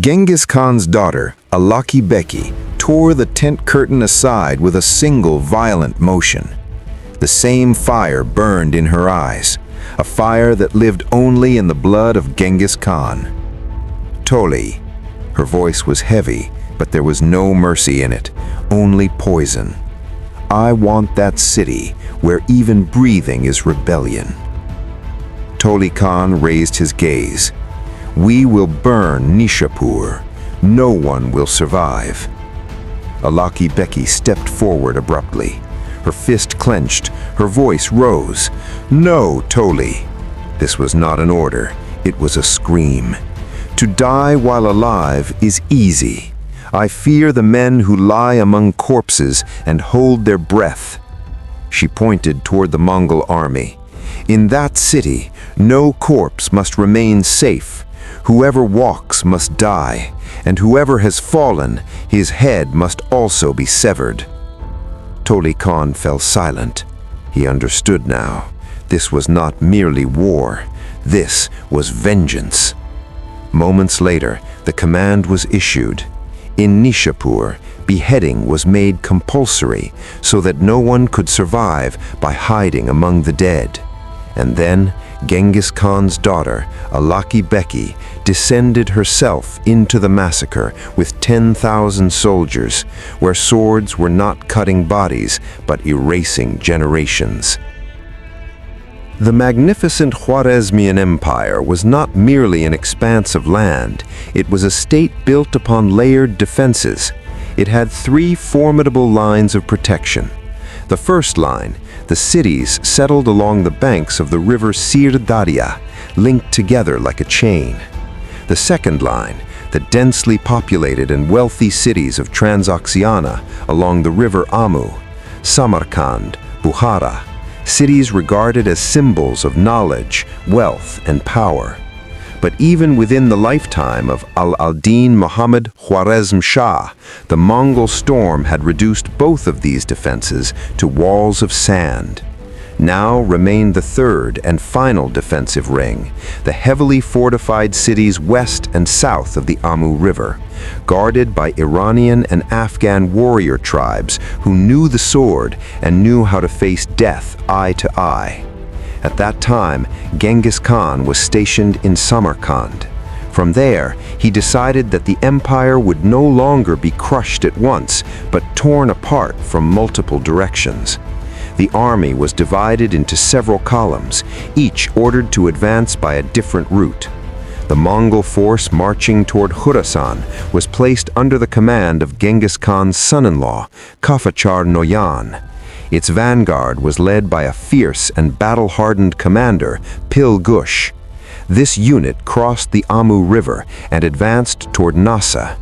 Genghis Khan's daughter, Alai Beki, tore the tent curtain aside with a single violent motion. The same fire burned in her eyes, a fire that lived only in the blood of Genghis Khan. Tului. Her voice was heavy, but there was no mercy in it, only poison. I want that city where even breathing is rebellion. Tului Khan raised his gaze. We will burn Nishapur. No one will survive. Alai Beki stepped forward abruptly. Her fist clenched, her voice rose. No, Tului. This was not an order, it was a scream. To die while alive is easy. I fear the men who lie among corpses and hold their breath. She pointed toward the Mongol army. In that city, no corpse must remain safe. Whoever walks must die, and whoever has fallen, his head must also be severed. Tului Khan fell silent. He understood now. This was not merely war. This was vengeance. Moments later, the command was issued. In Nishapur, beheading was made compulsory so that no one could survive by hiding among the dead. And then, Genghis Khan's daughter, Alai Beki, descended herself into the massacre with 10,000 soldiers, where swords were not cutting bodies, but erasing generations. The magnificent Khwarezmian Empire was not merely an expanse of land, it was a state built upon layered defenses. It had three formidable lines of protection. The first line, the cities settled along the banks of the river Sir Darya, linked together like a chain. The second line, the densely populated and wealthy cities of Transoxiana along the river Amu, Samarkand, Bukhara, cities regarded as symbols of knowledge, wealth, and power. But even within the lifetime of Al-Din Muhammad Khwarezm Shah, the Mongol storm had reduced both of these defenses to walls of sand. Now remained the third and final defensive ring, the heavily fortified cities west and south of the Amu River, guarded by Iranian and Afghan warrior tribes who knew the sword and knew how to face death eye to eye. At that time, Genghis Khan was stationed in Samarkand. From there, he decided that the empire would no longer be crushed at once, but torn apart from multiple directions. The army was divided into several columns, each ordered to advance by a different route. The Mongol force marching toward Khorasan was placed under the command of Genghis Khan's son-in-law, Qfchar Noyan. Its vanguard was led by a fierce and battle-hardened commander, Pil Gush. This unit crossed the Amu River and advanced toward Nasa.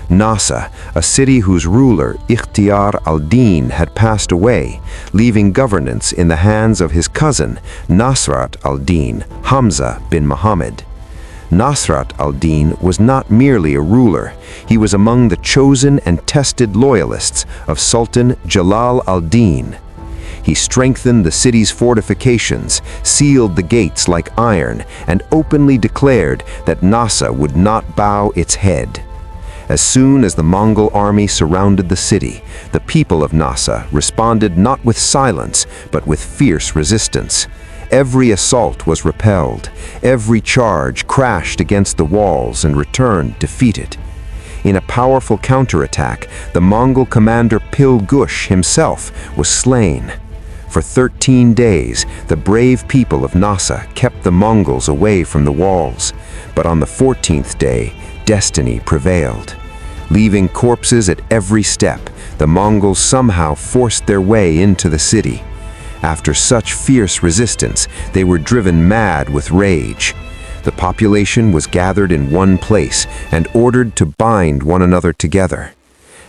Nasa, a city whose ruler, Ikhtiar al-Din, had passed away, leaving governance in the hands of his cousin, Nasrat al-Din, Hamza bin Muhammad. Nasrat al-Din was not merely a ruler, he was among the chosen and tested loyalists of Sultan Jalal al-Din. He strengthened the city's fortifications, sealed the gates like iron, and openly declared that Nasa would not bow its head. As soon as the Mongol army surrounded the city, the people of Nasa responded not with silence, but with fierce resistance. Every assault was repelled, every charge crashed against the walls and returned defeated. In a powerful counterattack, the Mongol commander Pil Gush himself was slain. For 13 days, the brave people of Nasa kept the Mongols away from the walls, but on the 14th day, destiny prevailed. Leaving corpses at every step, the Mongols somehow forced their way into the city. After such fierce resistance, they were driven mad with rage. The population was gathered in one place and ordered to bind one another together.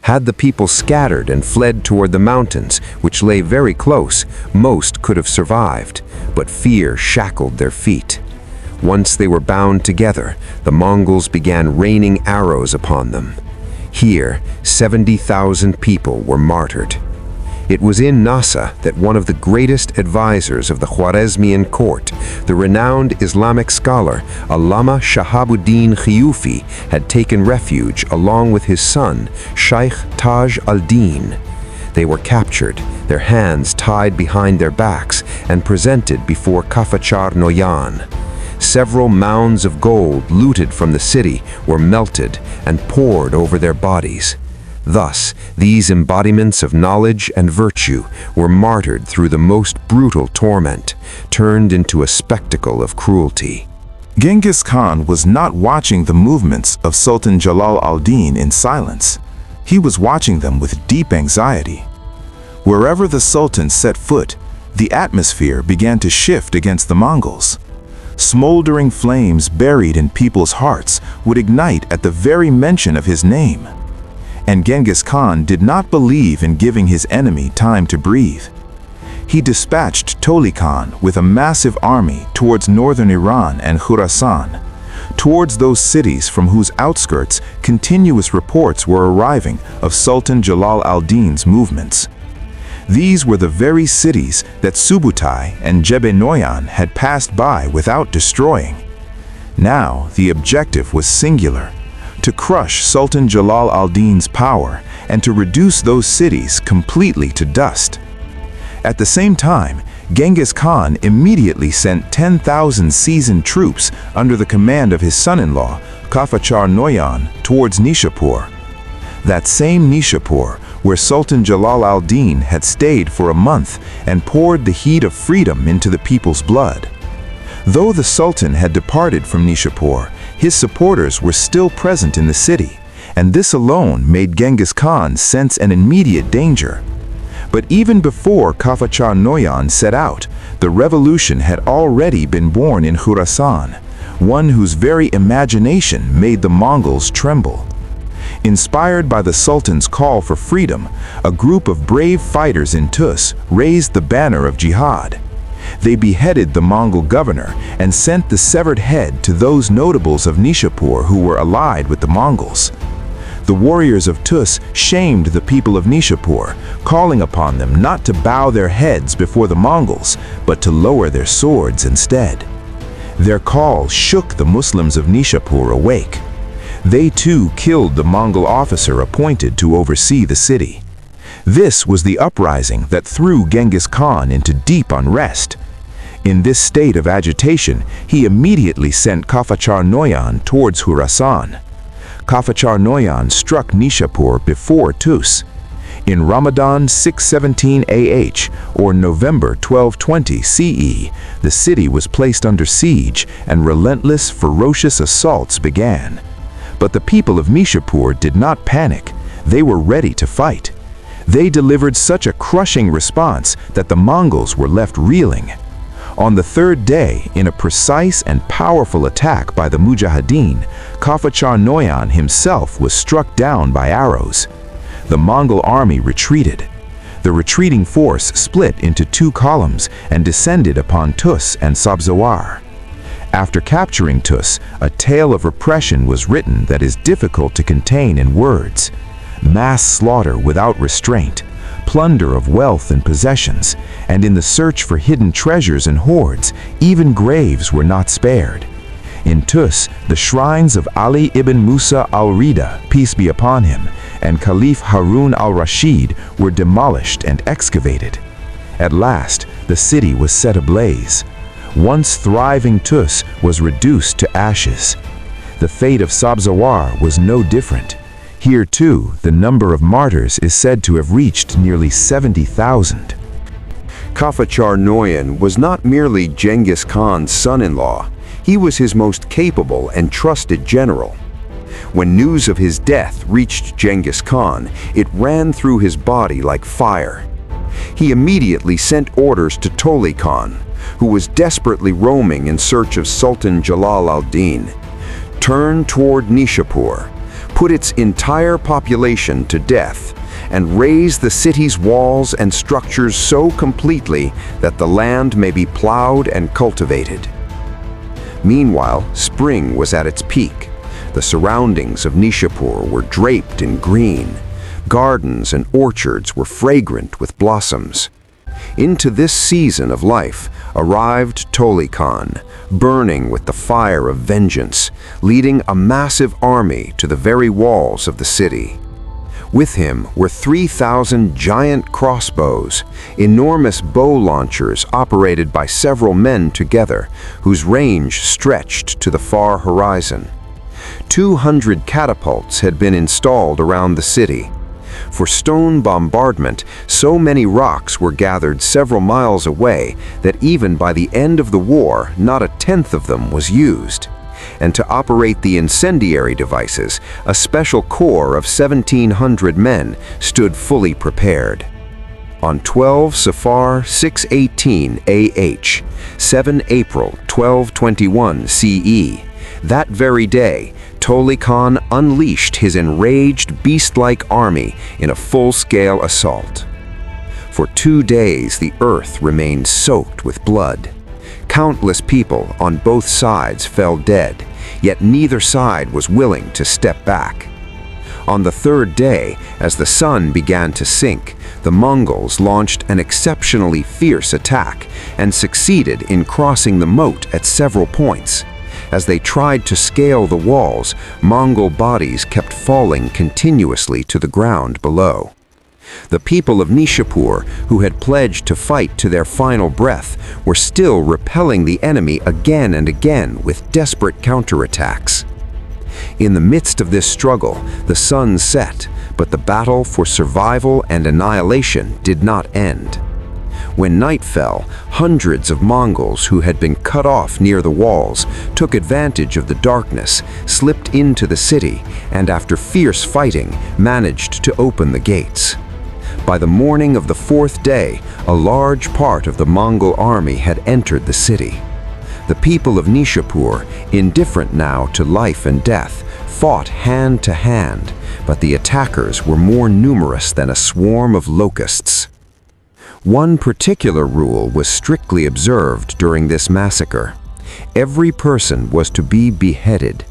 Had the people scattered and fled toward the mountains, which lay very close, most could have survived, but fear shackled their feet. Once they were bound together, the Mongols began raining arrows upon them. Here, 70,000 people were martyred. It was in Nasa that one of the greatest advisors of the Khwarezmian court, the renowned Islamic scholar Allama Shahabuddin Khiyufi, had taken refuge along with his son, Sheikh Taj al-Din. They were captured, their hands tied behind their backs, and presented before Qfchar Noyan. Several mounds of gold looted from the city were melted and poured over their bodies. Thus, these embodiments of knowledge and virtue were martyred through the most brutal torment, turned into a spectacle of cruelty. Genghis Khan was not watching the movements of Sultan Jalal al-Din in silence. He was watching them with deep anxiety. Wherever the Sultan set foot, the atmosphere began to shift against the Mongols. Smoldering flames buried in people's hearts would ignite at the very mention of his name. And Genghis Khan did not believe in giving his enemy time to breathe. He dispatched Tului Khan with a massive army towards northern Iran and Khurasan, towards those cities from whose outskirts continuous reports were arriving of Sultan Jalal al-Din's movements. These were the very cities that Subutai and Qfchar Noyan had passed by without destroying. Now the objective was singular: to crush Sultan Jalal al-Din's power and to reduce those cities completely to dust. At the same time, Genghis Khan immediately sent 10,000 seasoned troops under the command of his son-in-law, Qfchar Noyan, towards Nishapur. That same Nishapur, where Sultan Jalal al-Din had stayed for a month and poured the heat of freedom into the people's blood. Though the Sultan had departed from Nishapur, his supporters were still present in the city, and this alone made Genghis Khan sense an immediate danger. But even before Qfchar Noyan set out, the revolution had already been born in Khurasan, one whose very imagination made the Mongols tremble. Inspired by the Sultan's call for freedom, a group of brave fighters in Tus raised the banner of jihad. They beheaded the Mongol governor and sent the severed head to those notables of Nishapur who were allied with the Mongols. The warriors of Tus shamed the people of Nishapur, calling upon them not to bow their heads before the Mongols, but to lower their swords instead. Their call shook the Muslims of Nishapur awake. They too killed the Mongol officer appointed to oversee the city. This was the uprising that threw Genghis Khan into deep unrest. In this state of agitation, he immediately sent Qfchar Noyan towards Khurasan. Qfchar Noyan struck Nishapur before Tus. In Ramadan 617 AH, or November 1220 CE, the city was placed under siege and relentless, ferocious assaults began. But the people of Nishapur did not panic. They were ready to fight. They delivered such a crushing response that the Mongols were left reeling. On the third day, in a precise and powerful attack by the Mujahideen, Qfchar Noyan himself was struck down by arrows. The Mongol army retreated. The retreating force split into two columns and descended upon Tus and Sabzawar. After capturing Tus, a tale of repression was written that is difficult to contain in words. Mass slaughter without restraint, plunder of wealth and possessions, and in the search for hidden treasures and hoards, even graves were not spared. In Tus, the shrines of Ali ibn Musa al-Rida, peace be upon him, and Caliph Harun al-Rashid were demolished and excavated. At last, the city was set ablaze. Once thriving Tus was reduced to ashes. The fate of Sabzawar was no different. Here too, the number of martyrs is said to have reached nearly 70,000. Qfchar Noyan was not merely Genghis Khan's son-in-law, he was his most capable and trusted general. When news of his death reached Genghis Khan, it ran through his body like fire. He immediately sent orders to Tului Khan, who was desperately roaming in search of Sultan Jalal al-Din. Turn toward Nishapur, put its entire population to death, and raze the city's walls and structures so completely that the land may be plowed and cultivated. Meanwhile, spring was at its peak. The surroundings of Nishapur were draped in green. Gardens and orchards were fragrant with blossoms. Into this season of life arrived Tului Khan, burning with the fire of vengeance, leading a massive army to the very walls of the city. With him were 3,000 giant crossbows, enormous bow launchers operated by several men together, whose range stretched to the far horizon. 200 catapults had been installed around the city. For stone bombardment, so many rocks were gathered several miles away that even by the end of the war, not a tenth of them was used. And to operate the incendiary devices, a special corps of 1,700 men stood fully prepared. On 12 Safar 618 AH, 7 April 1221 CE, that very day, Tului Khan unleashed his enraged beast-like army in a full-scale assault. For 2 days, the earth remained soaked with blood. Countless people on both sides fell dead, yet neither side was willing to step back. On the third day, as the sun began to sink, the Mongols launched an exceptionally fierce attack and succeeded in crossing the moat at several points. As they tried to scale the walls, Mongol bodies kept falling continuously to the ground below. The people of Nishapur, who had pledged to fight to their final breath, were still repelling the enemy again and again with desperate counterattacks. In the midst of this struggle, the sun set, but the battle for survival and annihilation did not end. When night fell, hundreds of Mongols who had been cut off near the walls took advantage of the darkness, slipped into the city, and after fierce fighting, managed to open the gates. By the morning of the fourth day, a large part of the Mongol army had entered the city. The people of Nishapur, indifferent now to life and death, fought hand to hand, but the attackers were more numerous than a swarm of locusts. One particular rule was strictly observed during this massacre. Every person was to be beheaded.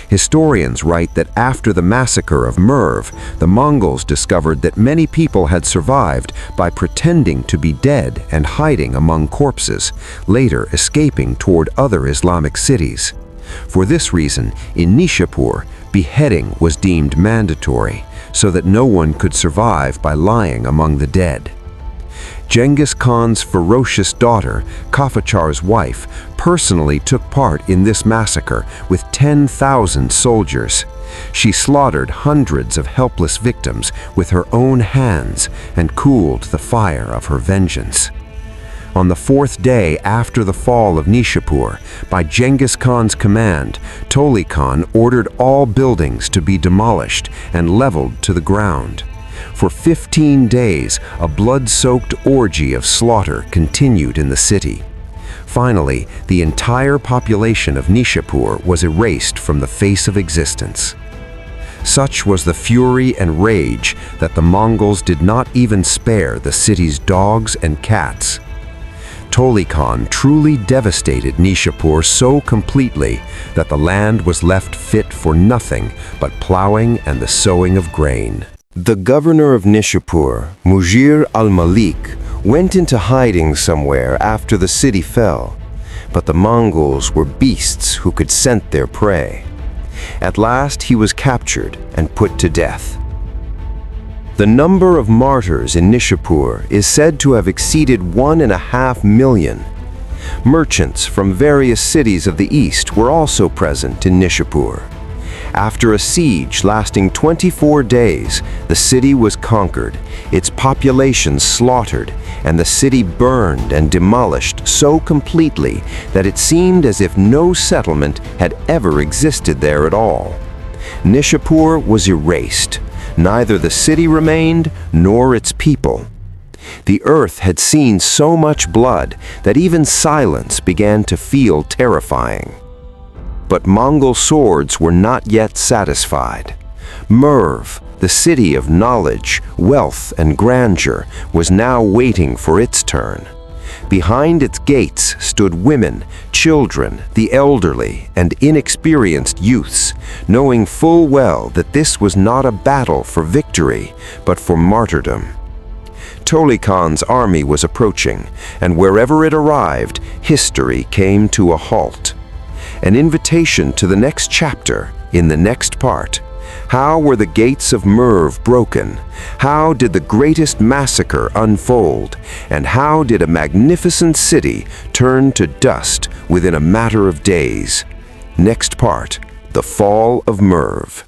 Historians write that after the massacre of Merv, the Mongols discovered that many people had survived by pretending to be dead and hiding among corpses, later escaping toward other Islamic cities. For this reason, in Nishapur, beheading was deemed mandatory, so that no one could survive by lying among the dead. Genghis Khan's ferocious daughter, Qfchar's wife, personally took part in this massacre with 10,000 soldiers. She slaughtered hundreds of helpless victims with her own hands and cooled the fire of her vengeance. On the fourth day after the fall of Nishapur, by Genghis Khan's command, Tului Khan ordered all buildings to be demolished and leveled to the ground. For 15 days, a blood-soaked orgy of slaughter continued in the city. Finally, the entire population of Nishapur was erased from the face of existence. Such was the fury and rage that the Mongols did not even spare the city's dogs and cats. Tului Khan truly devastated Nishapur so completely that the land was left fit for nothing but plowing and the sowing of grain. The governor of Nishapur, Mujir al-Malik, went into hiding somewhere after the city fell, but the Mongols were beasts who could scent their prey. At last he was captured and put to death. The number of martyrs in Nishapur is said to have exceeded 1.5 million. Merchants from various cities of the east were also present in Nishapur. After a siege lasting 24 days, the city was conquered, its population slaughtered, and the city burned and demolished so completely that it seemed as if no settlement had ever existed there at all. Nishapur was erased. Neither the city remained nor its people. The earth had seen so much blood that even silence began to feel terrifying. But Mongol swords were not yet satisfied. Merv, the city of knowledge, wealth, and grandeur, was now waiting for its turn. Behind its gates stood women, children, the elderly, and inexperienced youths, knowing full well that this was not a battle for victory, but for martyrdom. Tului Khan's army was approaching, and wherever it arrived, history came to a halt. An invitation to the next chapter, in the next part. How were the gates of Merv broken? How did the greatest massacre unfold? And how did a magnificent city turn to dust within a matter of days? Next part, the fall of Merv.